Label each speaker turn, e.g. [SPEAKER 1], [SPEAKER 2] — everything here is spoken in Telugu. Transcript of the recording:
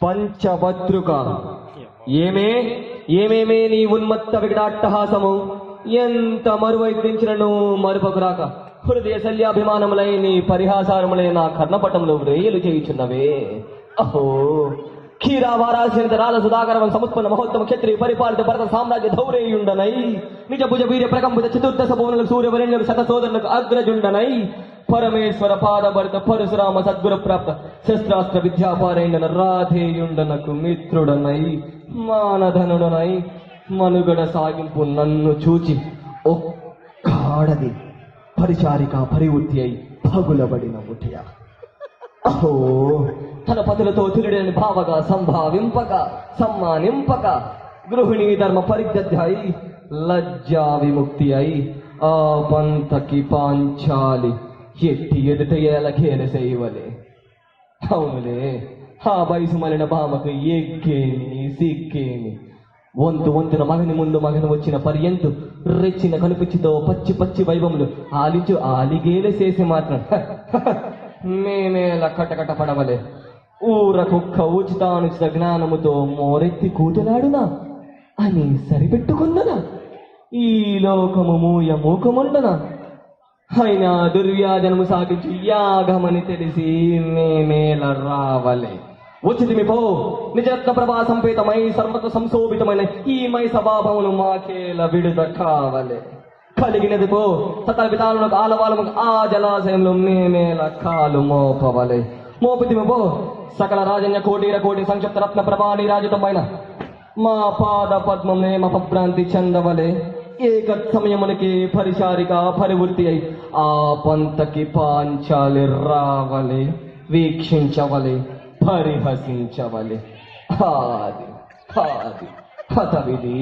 [SPEAKER 1] పంచభద్రుక ఏమే ఏమేమే నీ ఉన్మత్త వికటాట్టహాసము ఎంత మరువైద్యించినను మరుపకురాక హృదయ శల్యాభిమానములై నీ పరిహాసారములై నా కర్ణపటంలో వ్రేయలు చేయుచున్నవే. అహో క్షీరావారాశిరాల సుధాకరవం సముత్పన్న మహోత్తమ క్షత్రియ పరిపాలిత భరత సామ్రాజ్య ధౌరేయుండనై నిజ భుజ వీర్య ప్రకంపిత చతుర్దశ భువనులు సూర్యవరేణ్యులు శత సోదరులకు అగ్రజుండనై పరమేశ్వర పాదభరిత పరశురామ సద్గుర ప్రాప్త శస్త్రాస్త్ర విద్యాపారైండన రాధేయుండనకు మిత్రుడనై మానధనుడనై మనుగడ సాగింపు నన్ను చూచి ఒక్కాడది పరిచారిక పరివృత్తి అయి పగులబడిన ముఠియ. అహో తన పతులతో తిరుడని భావగా సంభావింపక సమ్మానింపక గృహిణీ ధర్మ పరిత్యజ్య అయి లజ్జా విముక్తి అయి ఆ పంతకి పాంచాలి ఎట్టి ఎదుట ఏలకేల చేయవలే. అవునులే ఆ వయసు మలిన భామకు ఎగ్గేమి సిగ్గేమి వంతున మగని ముందు మగను వచ్చిన పర్యంతు రెచ్చిన కనుపిచ్చితో పచ్చి పచ్చి వైభములు ఆలించు ఆలిగేల చేసి మాత్రం మేమేలా కటకట పడవలే. ఊర కుక్క ఉచితానుచిత జ్ఞానముతో మోరెత్తి కూతులాడునా అని సరిపెట్టుకున్నదా ఈ లోకము మూయ మూకముండనా. అయినా దుర్వ్యాజనము సాగించి యాగమని తెలిసి మేమేల రావలే. వచ్చితిమి పో నిజరత్న ప్రభా సంపేతమై సర్వత్వ సంశోభితమైన ఈ మై సభాభమును మాకేల విడుద కావలే. కలిగినది పో సకల విధాలకు ఆలవాలము ఆ జలాశయంలో మేమేల కాలు మోపవలే. మోపితిమి పో సకల రాజన్య కోటీర కోటి సంక్షిప్త రత్న ప్రభాని రాజితమైన మా పాద పద్మం అపభ్రాంతి చెందవలే. ఏక సమయమునికి పరిచారిక పరివృత్తి అయి ఆ పంతకి పాంచాలి రావలే, వీక్షించవలే, పరిహసించవలే. ఆది ఆది హతవిధి